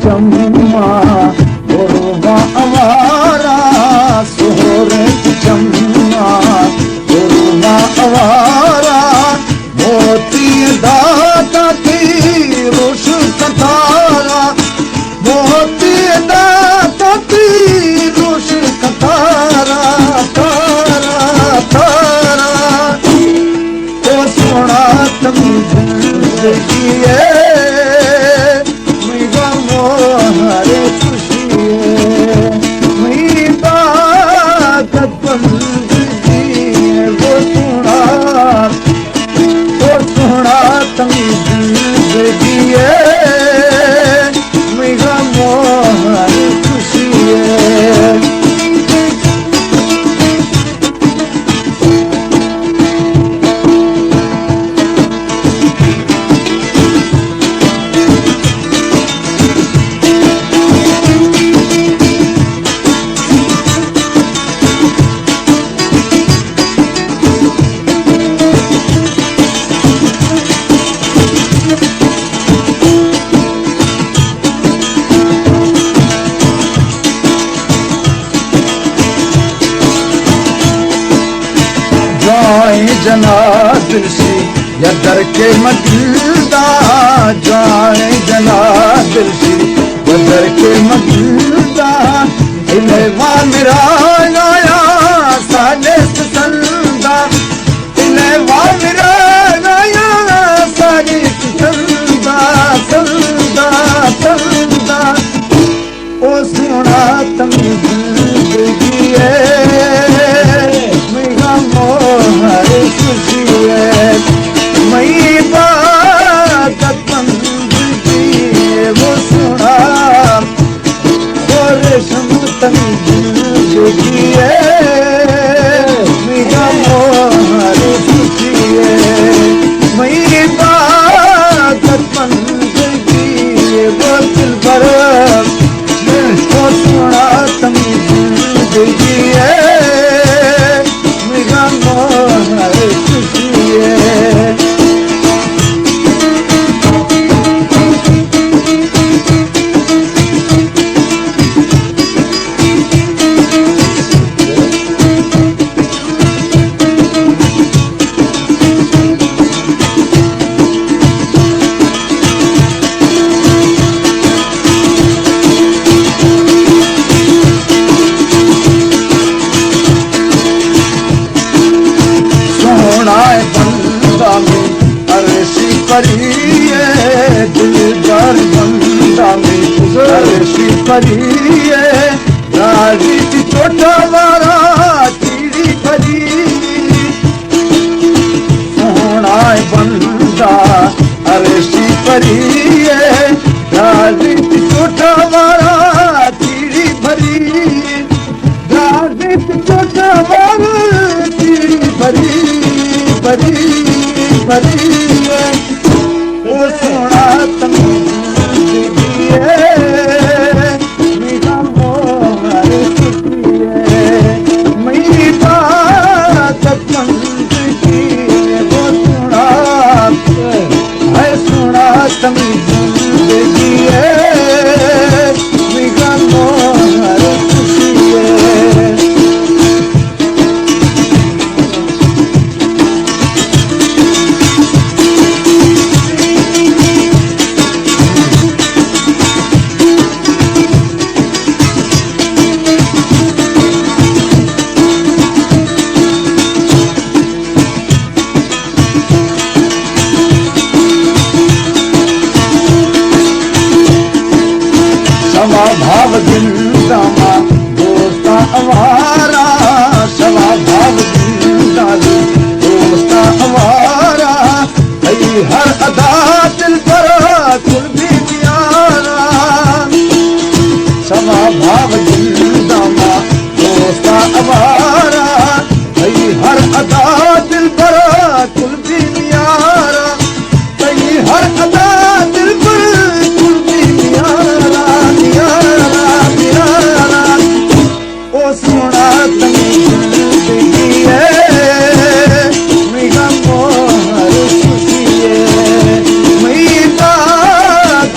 चम्मा गुरुवा अवारा सोहरे चम्मा गुरुवा अवारा मोती दाता की रोश कतारा मोती दाता की रोश कतारा तारा तारा ओ सोना तुम जिंदगी है हरे खुशी मेरी बात बंदगी वो सुना तुम जिंदगी है मेरा मोहर खुशी है जना दिल से या दर के मदीदा जाए जना दिल से या दर के मदीदा इलेवा मेरा आया साले संदा इलेवा मेरा आया साले संदा संदा संदा ओ सुना तुम जिंदगी है मेरा मोहर खुशी है मई बात बंदगी वो सुना और रेशम जिंदगी है मेरा मोहर खुशी है मई बात बंदगी वो दिल भर वो सुना तुम जिंदगी है मेरा मोहर खुशी है परिये दिलदार बंदा में अर्शी परिये राजी की छोटा वारा चीड़ी परी सोना बंदा अर्शी परिये राजी की छोटा वारा चीड़ी भरी राजी की छोटा वारा चीड़ी भरी भरी भरी ओ सोना तुम जिंदगी है मेरा मोहर खुशी है मेरी बात बंदगी वो सुना है सुना तुम जिंदगी है मेरा मोहर खुशी है भाव जिंदा दोस्ता अवारा सवा भाव जिंदा दोस्ता अवारा हर अदा दिल पर कुल भी प्यारा सवा भाव जिंदा दोस्ता अवारा हर अदा दिल पर कुल भी प्यारा हर अदा दिल पर कुल भी प्यारा ओ सोना तुम जिंदगी है मेरा मोहर खुशी है मेरी बात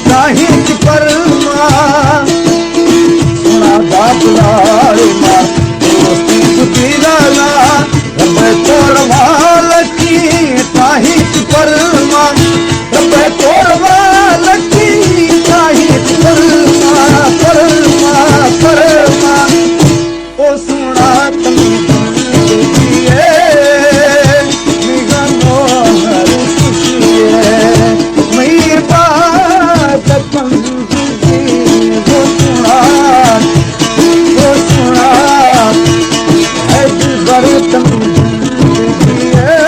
ताहीं परमा सुना बापलारे मां दोस्ती सुठी गाला रब तोड़वा लकी ताहीं परमा रब तोड़वा लकी ताहीं परमा परमा परमा ओ सुना तमी जिए निगमो हर खुशिए मेरी बात पंजी वो सुना है दिलबर तमी जिए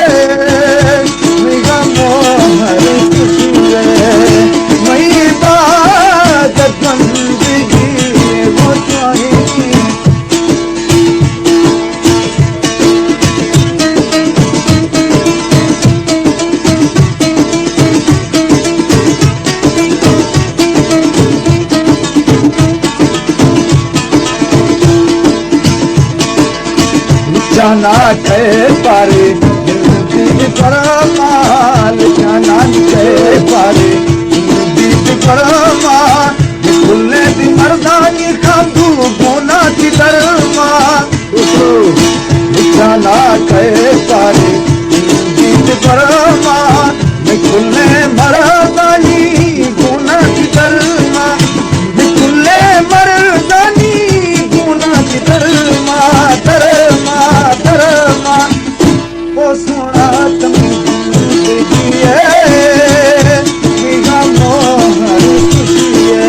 निगमो हर खुशिए मेरी बात पंजी वो जाना के पारे दिल परमाल जाना के पारे दिल परमाल खुलने दी मर्दानी खादू बोना दी दरमा जाना के पारे दिल परमाल खुलने मर्दानी बोना दी दरमा खुलने मर्दानी बोना दी दरमा दरमा दरमा ओ सुना तमी जिए निगमो हर खुशिए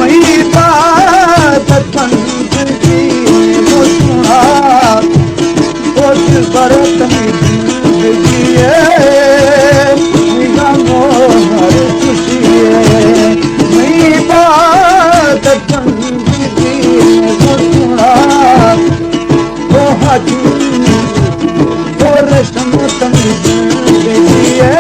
मेरी बात पंजी वो सुना ओ दिलबर तमी जिए निगमो हर खुशिए मेरी बात पंजी वो सुना ओ हाजी ओ रश्म तमी जिए